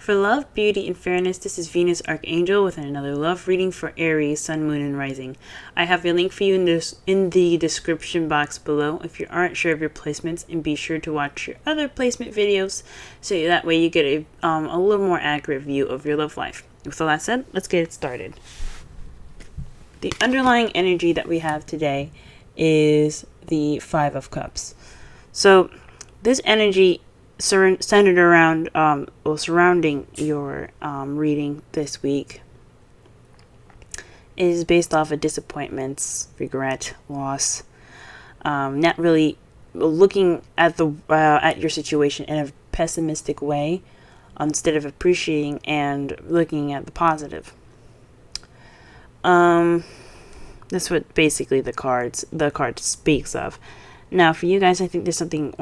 For love, beauty, and fairness, this is Venus Archangel with another love reading for Aries, Sun, Moon, and Rising. I have a link for you in the description box below if you aren't sure of your placements, and be sure to watch your other placement videos so that way you get a little more accurate view of your love life. With all that said, let's get it started. The underlying energy that we have today is the Five of Cups. So this energy centered around surrounding your reading this week is based off of disappointments, regret, loss, not really looking at the at your situation in a pessimistic way instead of appreciating and looking at the positive. That's what basically the card speaks of. Now, for you guys, I think there's something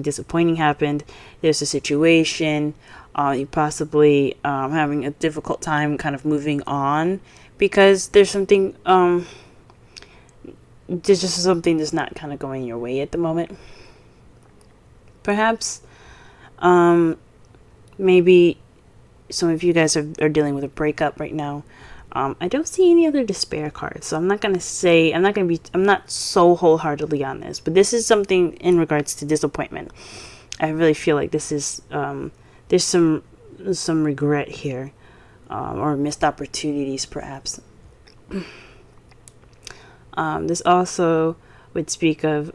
disappointing happened. There's a situation. You possibly having a difficult time kind of moving on because there's something. There's just something that's not kind of going your way at the moment. Perhaps, maybe some of you guys are dealing with a breakup right now. I don't see any other despair cards, so I'm not so wholeheartedly on this, but this is something in regards to disappointment. I really feel like this is, there's some regret here, or missed opportunities perhaps. This also would speak of,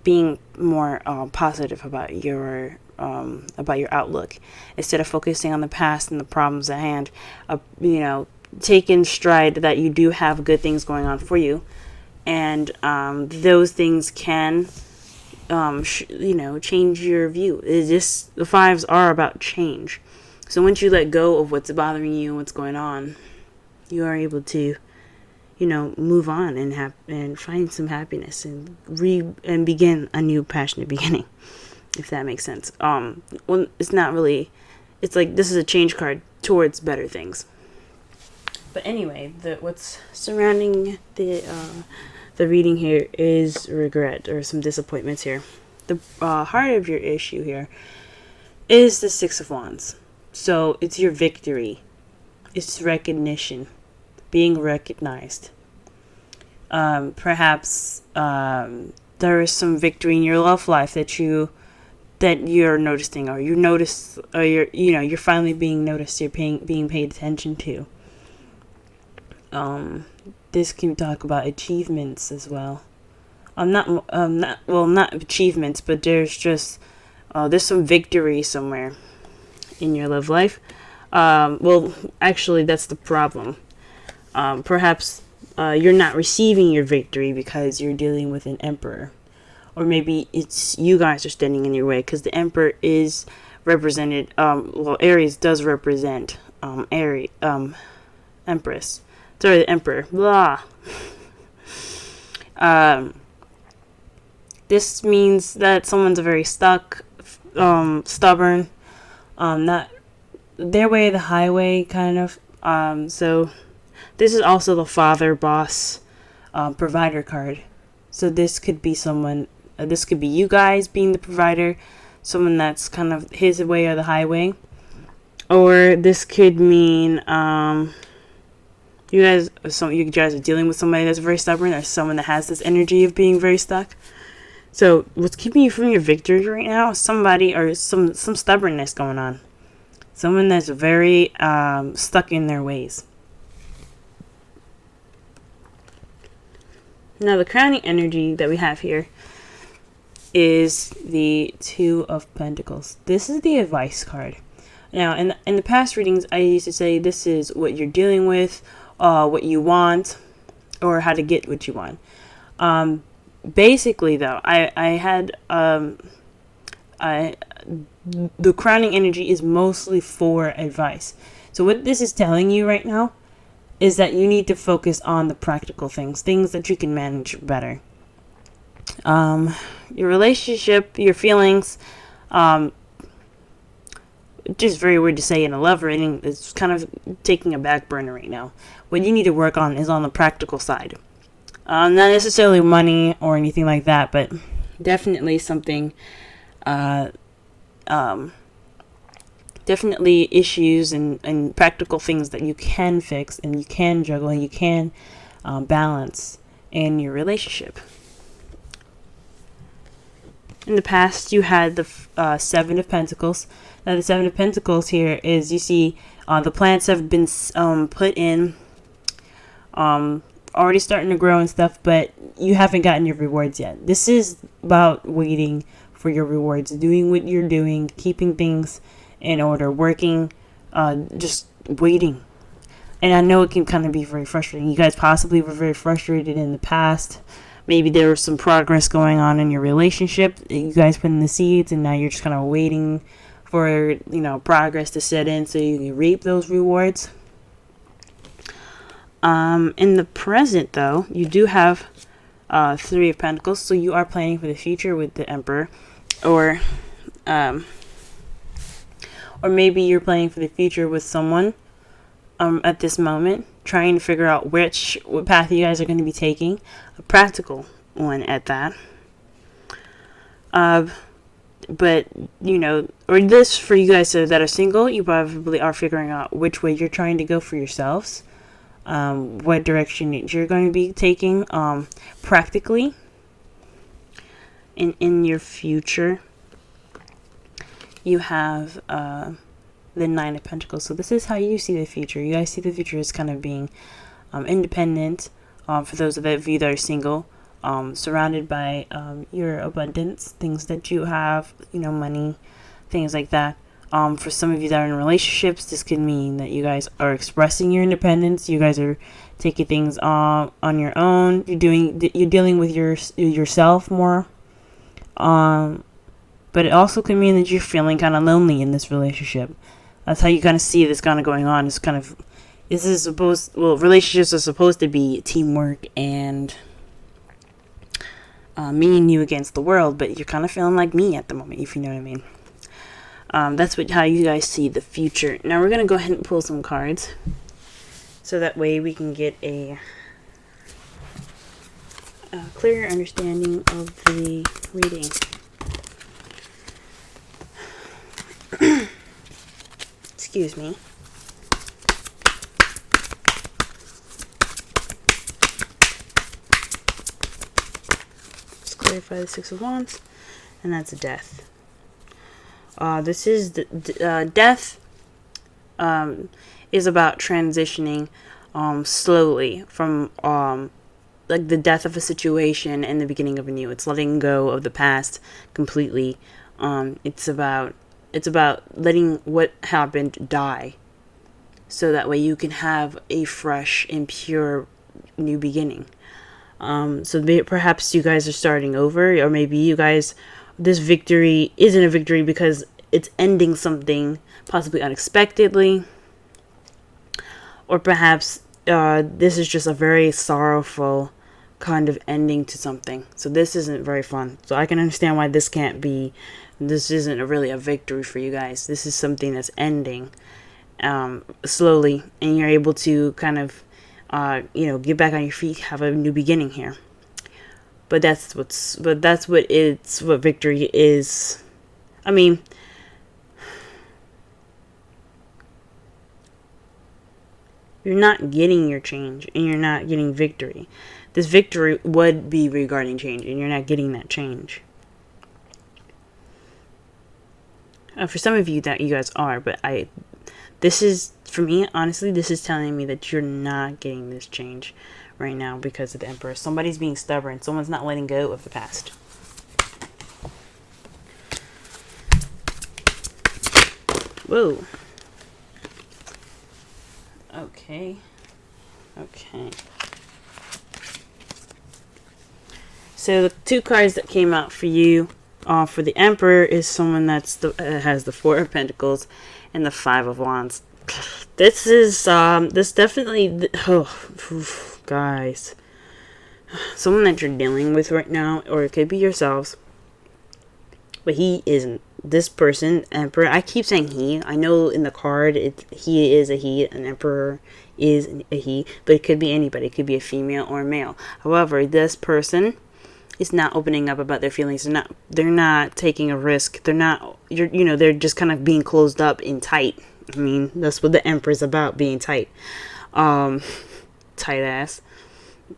being more positive about your outlook instead of focusing on the past and the problems at hand. Take in stride that you do have good things going on for you, and those things can change your view. The fives are about change. So once you let go of what's bothering you and what's going on, you are able to move on and find some happiness and begin a new passionate beginning, if that makes sense. Well, it's not really, it's like this is a change card towards better things. But anyway, what's surrounding the reading here is regret or some disappointments here. The heart of your issue here is the Six of Wands. So it's your victory. It's recognition, being recognized. Perhaps there is some victory in your love life that you're noticing, or you're finally being noticed. You're being paid attention to. This can talk about achievements as well. Not achievements, but there's just there's some victory somewhere in your love life. Well, actually, that's the problem. Perhaps you're not receiving your victory because you're dealing with an emperor, or maybe it's you guys are standing in your way because the emperor is represented. Aries does represent Empress. Sorry, the Emperor. Blah. This means that someone's very stuck, stubborn, not their way or the highway, kind of. So this is also the father, boss, provider card. So this could be someone. This could be you guys being the provider, someone that's kind of his way or the highway, or this could mean you guys are dealing with somebody that's very stubborn, or someone that has this energy of being very stuck. So what's keeping you from your victory right now is somebody or some stubbornness going on. Someone that's very stuck in their ways. Now the crowning energy that we have here is the Two of Pentacles. This is the advice card. Now in the past readings, I used to say this is what you're dealing with, what you want, or how to get what you want. Basically, though, I had the crowning energy is mostly for advice. So what this is telling you right now is that you need to focus on the practical things that you can manage better. Your relationship, your feelings, just very weird to say in a love reading, it's kind of taking a back burner right now. What you need to work on is on the practical side. Not necessarily money or anything like that, but definitely something definitely issues and practical things that you can fix and you can juggle and you can balance in your relationship. In the past, you had the Seven of Pentacles. Now, the Seven of Pentacles here is, you see, the plants have been put in, already starting to grow and stuff, but you haven't gotten your rewards yet. This is about waiting for your rewards, doing what you're doing, keeping things in order, working, just waiting. And I know it can kind of be very frustrating. You guys possibly were very frustrated in the past. Maybe there was some progress going on in your relationship. You guys put in the seeds, and now you're just kind of waiting for, progress to set in so you can reap those rewards. In the present, though, you do have Three of Pentacles, so you are planning for the future with the Emperor, or maybe you're planning for the future with someone at this moment, trying to figure out what path you guys are going to be taking, a practical one at that. But, or this for you guys that are single, you probably are figuring out which way you're trying to go for yourselves, what direction you're going to be taking practically in your future. You have the Nine of Pentacles. So this is how you see the future. You guys see the future as kind of being independent, for those of you that are single, surrounded by your abundance, things that you have, money, things like that. For some of you that are in relationships, this could mean that you guys are expressing your independence. You guys are taking things on your own. You're dealing with yourself more. But it also could mean that you're feeling kind of lonely in this relationship. That's how you kind of see this kind of going on. It's kind of, relationships are supposed to be teamwork and me and you against the world, but you're kind of feeling like me at the moment, if you know what I mean. That's how you guys see the future. Now we're going to go ahead and pull some cards, so that way we can get a clearer understanding of the reading. Excuse me. Let's clarify the Six of Wands, and that's a death. This is the death. Is about transitioning slowly from like the death of a situation and the beginning of a new. It's letting go of the past completely. It's about letting what happened die, so that way you can have a fresh and pure new beginning. So perhaps you guys are starting over, or maybe you guys, this victory isn't a victory because it's ending something possibly unexpectedly, or perhaps this is just a very sorrowful kind of ending to something. So this isn't very fun. So I can understand why this isn't really a victory for you guys. This is something that's ending slowly, and you're able to kind of get back on your feet, have a new beginning here. But that's what victory is. I mean, you're not getting your change, and you're not getting victory. This victory would be regarding change, and you're not getting that change. For some of you that you guys are, but this is, for me, honestly, this is telling me that you're not getting this change right now because of the Emperor. Somebody's being stubborn. Someone's not letting go of the past. Whoa. Okay. So the two cards that came out for you, for the Emperor, is someone that's has the Four of Pentacles and the Five of Wands. This is definitely, guys, someone that you're dealing with right now, or it could be yourselves, but he isn't. This person, Emperor, I keep saying he. I know in the card he is a he, an Emperor is a he, but it could be anybody. It could be a female or a male. However, this person is not opening up about their feelings. They're not taking a risk. They're just kind of being closed up and tight. I mean, that's what the Emperor's about, being tight. Tight ass.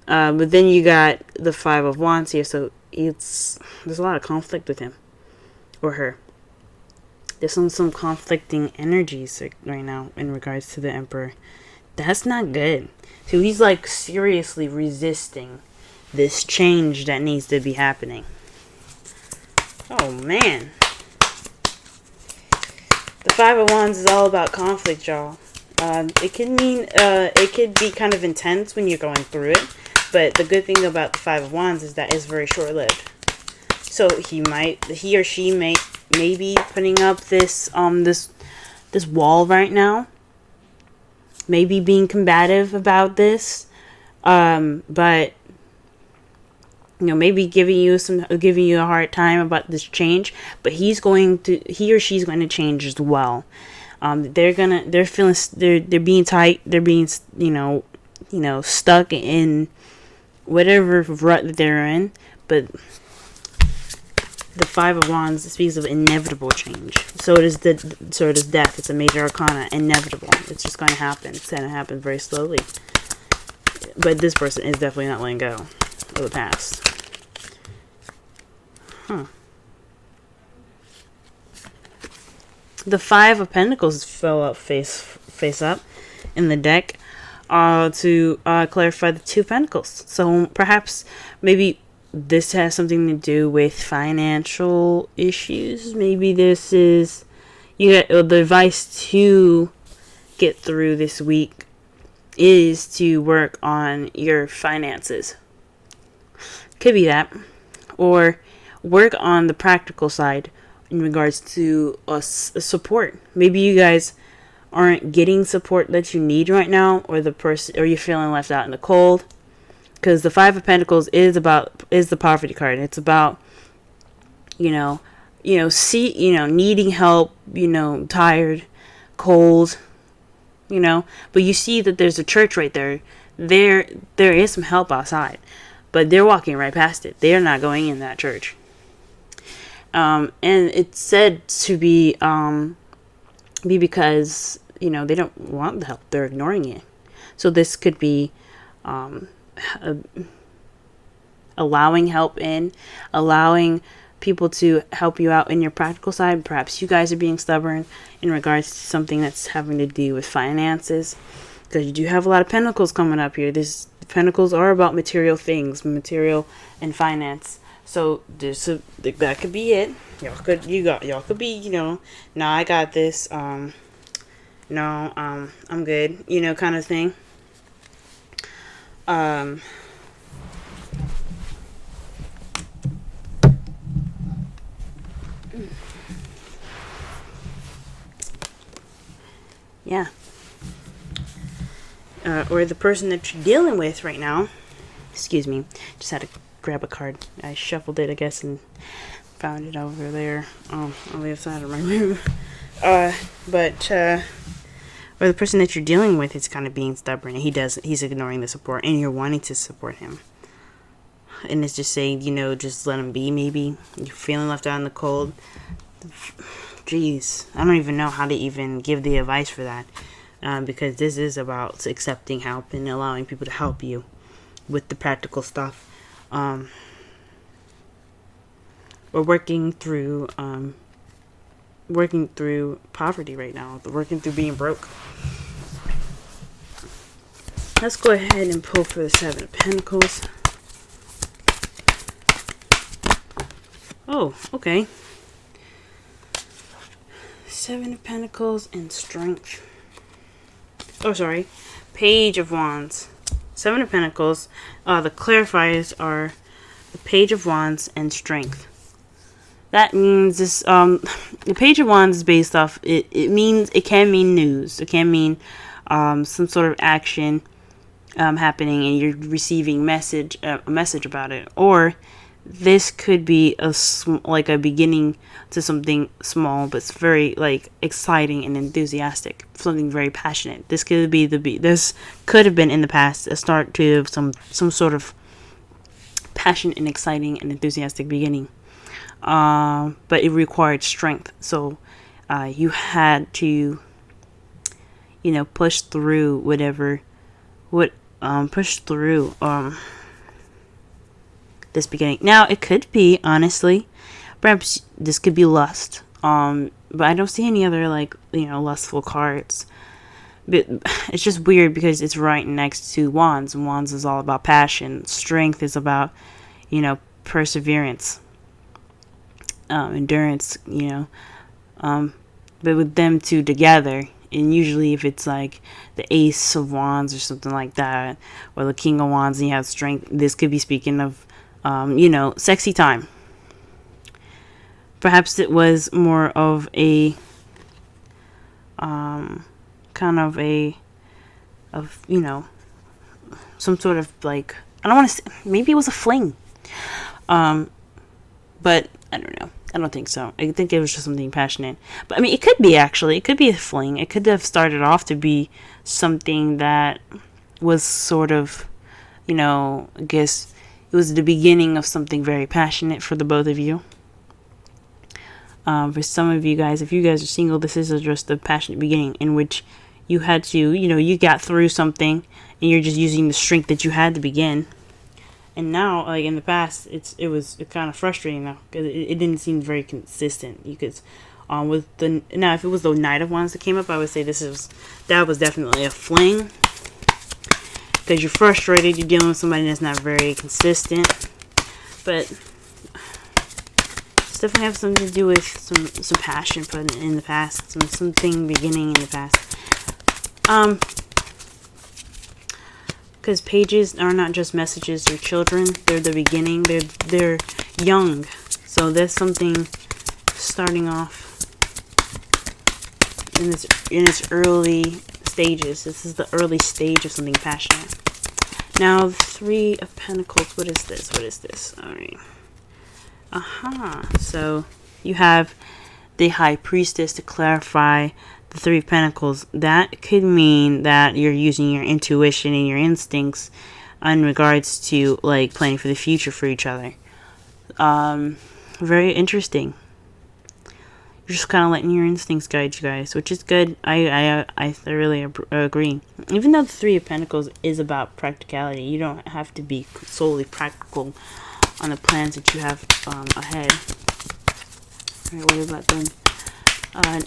But then you got the Five of Wands here, so there's a lot of conflict with him or her. There's some conflicting energies right now in regards to the Emperor. That's not good. So he's like seriously resisting this change that needs to be happening. Oh man. The Five of Wands is all about conflict, y'all. It could be kind of intense when you're going through it, but the good thing about the Five of Wands is that it's very short-lived. So he or she may be putting up this wall right now, maybe being combative about this, but maybe giving you a hard time about this change, but he or she's going to change as well. They're being tight, they're being stuck in whatever rut that they're in, but the Five of Wands speaks of inevitable change. So does death. It's a major arcana, inevitable. It's just going to happen. It's going to happen very slowly. But this person is definitely not letting go of the past. The Five of Pentacles fell up face up in the deck to clarify the Two of Pentacles. So perhaps maybe this has something to do with financial issues. Maybe this is the advice to get through this week is to work on your finances. Could be that, or work on the practical side in regards to support. Maybe you guys aren't getting support that you need right now, or you're feeling left out in the cold. Because the Five of Pentacles is the poverty card. It's about needing help, tired, cold, but you see that there's a church right there. There is some help outside, but they're walking right past it. They're not going in that church. And it's said to be because they don't want the help. They're ignoring it. So this could be allowing help in, allowing people to help you out in your practical side. Perhaps you guys are being stubborn in regards to something that's having to do with finances, because you do have a lot of pentacles coming up here. Pentacles are about material things, material and finance. So that could be it. Y'all could be, nah, I got this. I'm good, kind of thing. Yeah. Or the person that you're dealing with right now. Excuse me. Just had to grab a card. I shuffled it, I guess, and found it over there on the other side of my room. Or the person that you're dealing with is kind of being stubborn, and he's ignoring the support, and you're wanting to support him. And it's just saying, just let him be, maybe. You're feeling left out in the cold. Jeez, I don't even know how to even give the advice for that. Because this is about accepting help and allowing people to help you with the practical stuff. We're working through poverty right now. Working through being broke. Let's go ahead and pull for the Seven of Pentacles. Oh, okay. Seven of Pentacles and Strength. Oh, sorry. Page of Wands. Seven of Pentacles. The clarifiers are the Page of Wands and Strength. That means this. The Page of Wands is based off. It can mean news. It can mean some sort of action happening, and you're receiving a message about it. Or this could be a beginning to something small, but it's very exciting and enthusiastic. Something very passionate. This could have been in the past a start to some sort of passionate and exciting and enthusiastic beginning. But it required strength. So you had to, push through push through this beginning. Now, it could be, honestly, perhaps this could be lust. But I don't see any other, lustful cards. But it's just weird because it's right next to Wands. And Wands is all about passion. Strength is about, perseverance. Endurance, but with them two together, and usually if it's like the Ace of Wands or something like that, or the King of Wands, and you have strength, this could be speaking of, sexy time. Perhaps it was more of a, some sort of like, I don't want to say, maybe it was a fling. But I don't know. I don't think so. I think it was just something passionate. But I mean, it could be actually. It could be a fling. It could have started off to be something that was sort of, I guess it was the beginning of something very passionate for the both of you. For some of you guys, if you guys are single, this is just a passionate beginning in which you had to, you got through something and you're just using the strength that you had to begin. And now, like in the past, it was kind of frustrating now because it didn't seem very consistent. Now if it was the Knight of Wands that came up, I would say that was definitely a fling because you're frustrated. You're dealing with somebody that's not very consistent, but it's definitely have something to do with some passion put in the past, something beginning in the past. Because pages are not just messages, they're children, they're the beginning, they're young. So there's something starting off in its early stages. This is the early stage of something passionate. Now, the Three of Pentacles, what is this? Alright. So you have the High Priestess to clarify the Three of Pentacles. That could mean that you're using your intuition and your instincts in regards to like planning for the future for each other. Very interesting. You're just kind of letting your instincts guide you guys, which is good. I thoroughly agree. Even though the Three of Pentacles is about practicality, you don't have to be solely practical on the plans that you have ahead. Alright, what about them?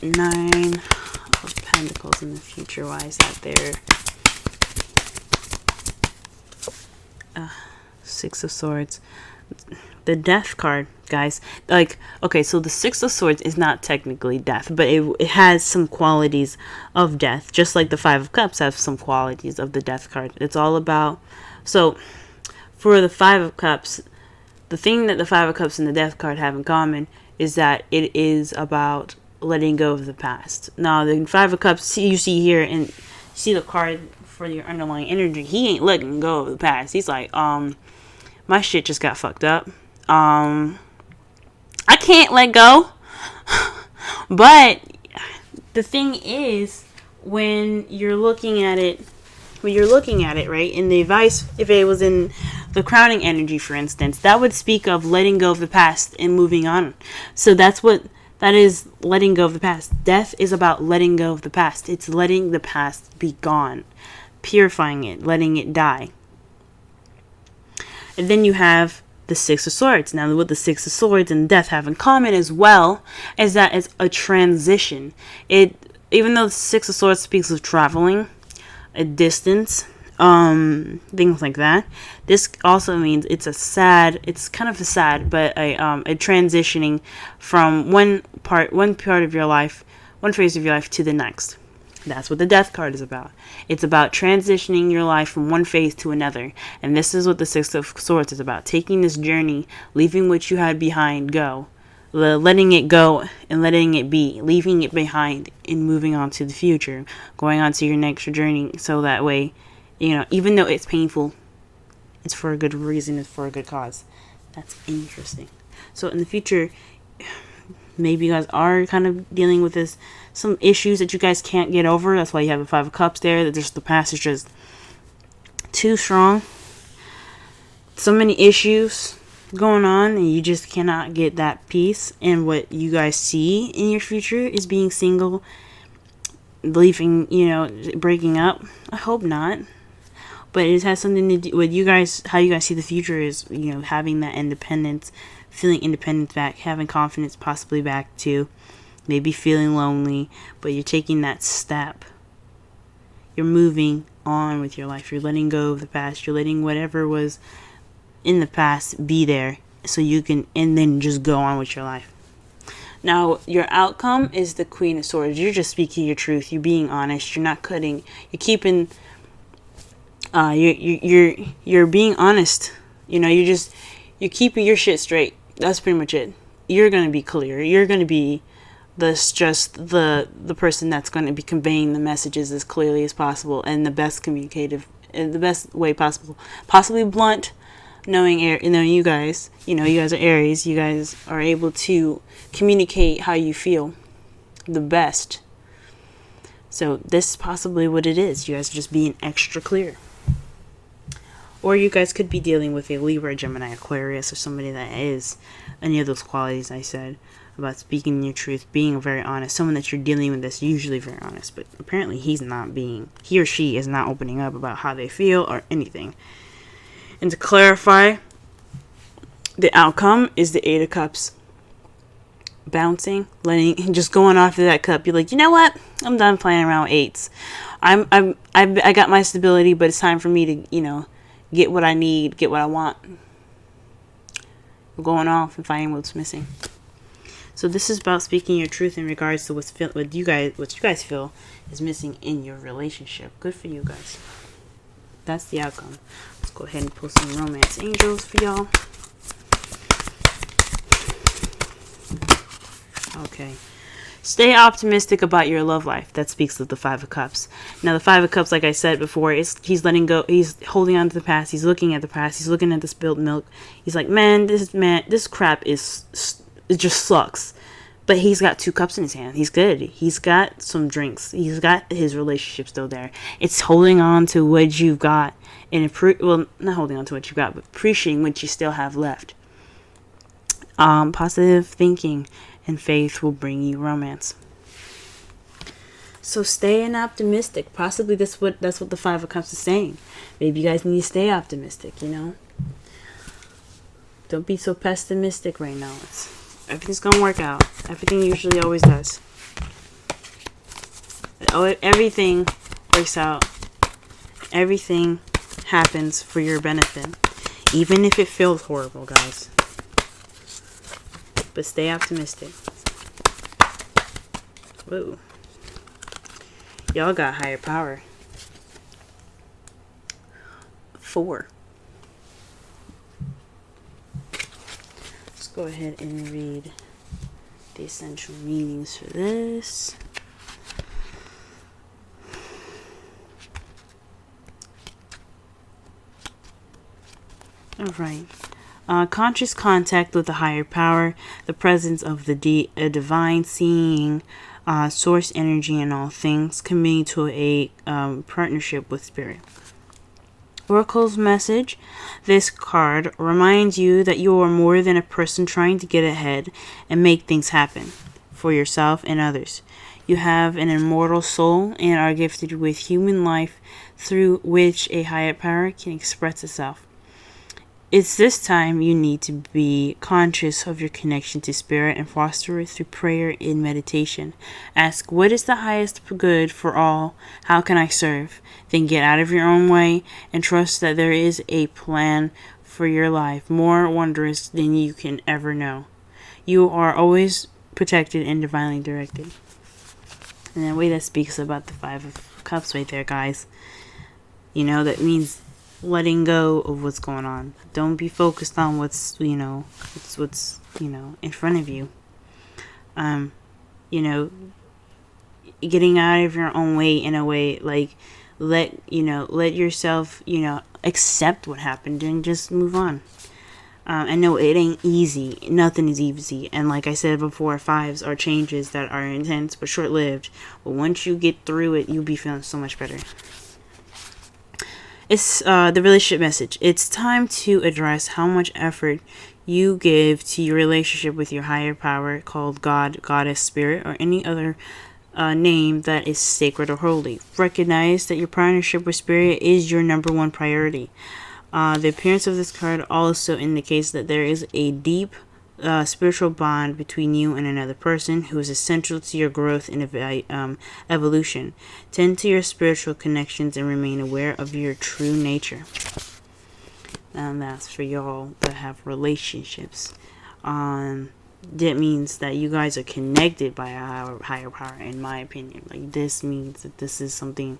Nine of Pentacles in the future. Why is that there? Six of Swords. The Death card, guys. Okay, so the Six of Swords is not technically death, but it has some qualities of death, just like the Five of Cups have some qualities of the Death card. It's all about, so for the Five of Cups, the thing that the Five of Cups and the Death card have in common is that it is about letting go of the past. Now, the Five of Cups, you see here, and you see the card for your underlying energy, he ain't letting go of the past. He's like, my shit just got fucked up. I can't let go. But the thing is, when you're looking at it, right, in the advice, if it was in the crowning energy, for instance, that would speak of letting go of the past and moving on. So that is letting go of the past. Death is about letting go of the past. It's letting the past be gone, purifying it, letting it die. And then you have the Six of Swords. Now, what the Six of Swords and Death have in common as well is that it's a transition. Even though the Six of Swords speaks of traveling, a distance, things like that, this also means it's kind of a sad, but a transitioning from one part of your life, one phase of your life to the next. That's what the Death card is about. It's about transitioning your life from one phase to another. And this is what the Six of Swords is about. Taking this journey, leaving what you had behind go. Letting it go and letting it be. Leaving it behind and moving on to the future. Going on to your next journey. So that way, even though it's painful, it's for a good reason. It's for a good cause. That's interesting. So in the future, maybe you guys are kind of dealing with some issues that you guys can't get over. That's why you have the Five of Cups there. That just the past is just too strong. so many issues going on, and you just cannot get that peace. And what you guys see in your future is being single, leaving, breaking up. I hope not. But it has something to do with you guys, how you guys see the future is, having that independence, feeling independence back, having confidence possibly back too, maybe feeling lonely, but you're taking that step. You're moving on with your life. You're letting go of the past. You're letting whatever was in the past be there so you can, and then just go on with your life. Now, your outcome is the Queen of Swords. You're just speaking your truth. You're being honest. You're not cutting. You're keeping. You're being honest. You're keeping your shit straight. That's pretty much it. You're gonna be clear. You're gonna be the person that's going to be conveying the messages as clearly as possible and the best communicative, in the best way possible. Possibly blunt. Knowing you guys, you guys are Aries, you guys are able to communicate how you feel the best. So this is possibly what it is. You guys are just being extra clear. Or you guys could be dealing with a Libra, Gemini, Aquarius, or somebody that is any of those qualities I said about speaking your truth, being very honest. Someone that you're dealing with that's usually very honest, but apparently he or she is not opening up about how they feel or anything. And to clarify, the outcome is the 8 of Cups. Bouncing, just going off of that cup. You're like, you know what? I'm done playing around with 8s. I got my stability, but it's time for me to, get what I need, get what I want. I'm going off and finding what's missing. So this is about speaking your truth in regards to what you guys feel is missing in your relationship. Good for you guys. That's the outcome. Let's go ahead and pull some romance angels for y'all. Okay. Stay optimistic about your love life. That speaks of the 5 of Cups. Now, the 5 of Cups, like I said before, he's letting go. He's holding on to the past. He's looking at the past. He's looking at the spilled milk. He's like, this crap it just sucks. But he's got 2 cups in his hand. He's good. He's got some drinks. He's got his relationship still there. It's holding on to what you've got. And not holding on to what you've got, but appreciating what you still have left. Positive thinking and faith will bring you romance. So staying optimistic. Possibly that's what the 5 of Cups is saying. Maybe you guys need to stay optimistic, Don't be so pessimistic right now. Everything's gonna work out. Everything usually always does. Everything works out. Everything happens for your benefit. Even if it feels horrible, guys. But stay optimistic. Whoa. Y'all got higher power. 4. Go ahead and read the essential meanings for this. Alright. Conscious contact with the higher power, the presence of the divine seeing, source energy in all things, committing to a partnership with spirit. Oracle's message. This card reminds you that you are more than a person trying to get ahead and make things happen for yourself and others. You have an immortal soul and are gifted with human life through which a higher power can express itself. It's this time you need to be conscious of your connection to spirit and foster it through prayer and meditation. Ask, what is the highest good for all? How can I serve? Then get out of your own way and trust that there is a plan for your life more wondrous than you can ever know. You are always protected and divinely directed. And the way that speaks about the 5 of Cups right there, guys. That means letting go of what's going on. Don't be focused on what's in front of you. Getting out of your own way in a way, like let yourself, accept what happened and just move on. I know it ain't easy. Nothing is easy. And like I said before, 5s are changes that are intense but short-lived. But once you get through it, you'll be feeling so much better. It's the relationship message. It's time to address how much effort you give to your relationship with your higher power, called God, Goddess, Spirit, or any other name that is sacred or holy. Recognize that your partnership with Spirit is your number one priority. The appearance of this card also indicates that there is a deep spiritual bond between you and another person who is essential to your growth and evolution. Tend to your spiritual connections and remain aware of your true nature. And that's for y'all that have relationships. That means that you guys are connected by a higher power, in my opinion. Like, this means that this is something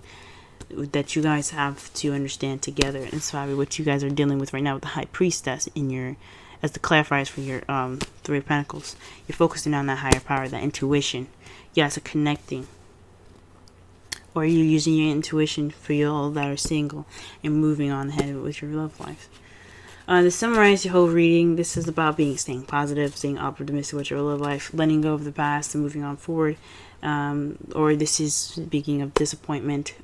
that you guys have to understand together. And it's probably what you guys are dealing with right now with the High Priestess in your, as the clarifiers for your Three of Pentacles. You're focusing on that higher power, that intuition. You guys are connecting. Or you're using your intuition for y'all that are single and moving on ahead with your love life. To summarize your whole reading, this is about staying positive, staying optimistic with your love life, letting go of the past and moving on forward. Or this is speaking of disappointment,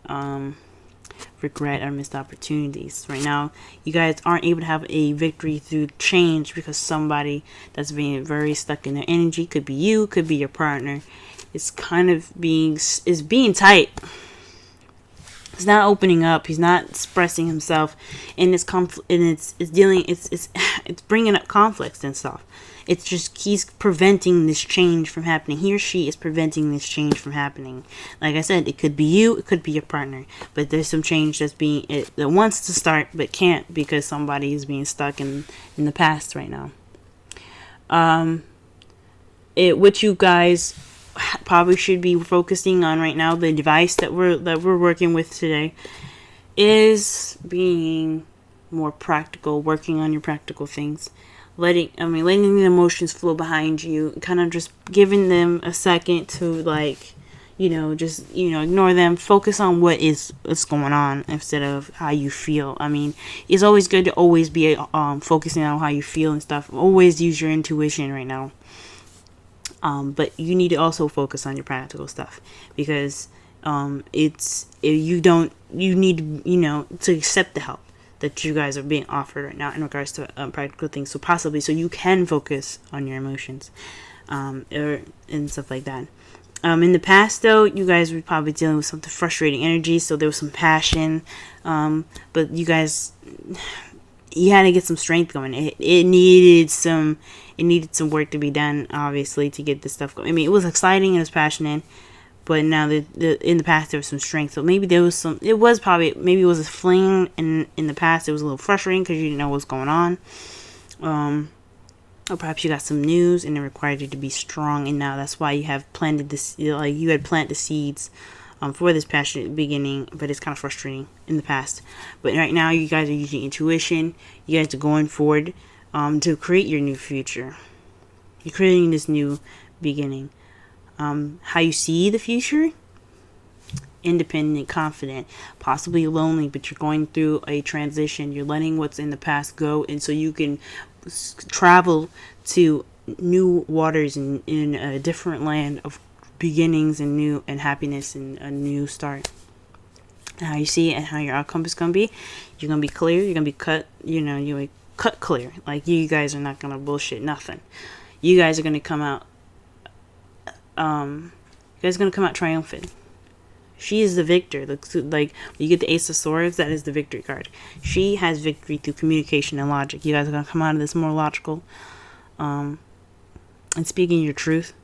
regret, or missed opportunities. Right now, you guys aren't able to have a victory through change because somebody that's being very stuck in their energy, could be you, could be your partner, is kind of being tight. He's not opening up. He's not expressing himself, and it's bringing up conflicts and stuff. It's just he's preventing this change from happening. He or she is preventing this change from happening. Like I said, it could be you, it could be your partner, but there's some change that wants to start but can't because somebody is being stuck in the past right now. What you guys probably should be focusing on right now, the device that we're working with today, is being more practical, working on your practical things, letting the emotions flow behind you, kind of just giving them a second to ignore them, focus on what's going on instead of how you feel. It's always good to always be focusing on how you feel and stuff. Always use your intuition right now. But you need to also focus on your practical stuff because you need to accept the help that you guys are being offered right now in regards to practical things. So you can focus on your emotions, and stuff like that. In the past, though, you guys were probably dealing with some frustrating energy. So there was some passion, but you had to get some strength going. It needed some work to be done, obviously, to get this stuff going. It was exciting and it was passionate, but now in the past there was some strength. So maybe there was some. It was a fling, and in the past it was a little frustrating because you didn't know what's going on. Or perhaps you got some news and it required you to be strong, and now that's why you have planted this. You had planted the seeds for this passionate beginning, but it's kind of frustrating in the past. But right now, you guys are using intuition. You guys are going forward to create your new future. You're creating this new beginning. How you see the future? Independent, confident, possibly lonely, but you're going through a transition. You're letting what's in the past go, and so you can travel to new waters in a different land of beginnings and happiness and a new start. And how you see it and how your outcome is going to be, you're going to be clear, you're going to be cut, you're cut clear. Like, you guys are not going to bullshit nothing. You guys are going to come out triumphant. She is the victor. Like, you get the Ace of Swords, that is the victory card. She has victory through communication and logic. You guys are going to come out of this more logical, and speaking your truth,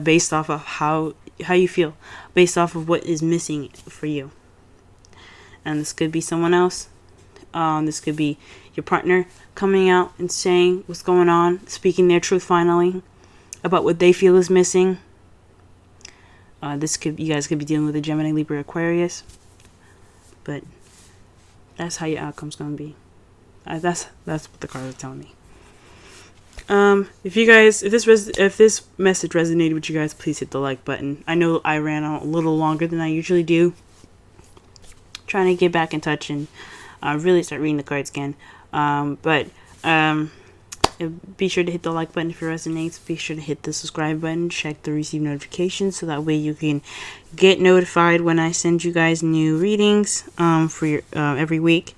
based off of how you feel, based off of what is missing for you. And this could be someone else. This could be your partner coming out and saying what's going on, speaking their truth finally about what they feel is missing. You guys could be dealing with a Gemini, Libra, Aquarius, but that's how your outcome's gonna be. That's what the cards are telling me. If this message resonated with you guys, please hit the like button. I know I ran on a little longer than I usually do, trying to get back in touch and really start reading the cards again. But Be sure to hit the like button if it resonates. Be sure to hit the subscribe button. Check the receive notifications so that way you can get notified when I send you guys new readings for your every week.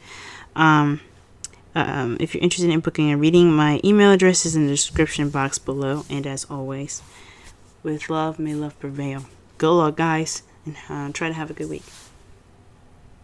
If you're interested in booking a reading, my email address is in the description box below. And as always, with love, may love prevail. Good luck, guys, and try to have a good week.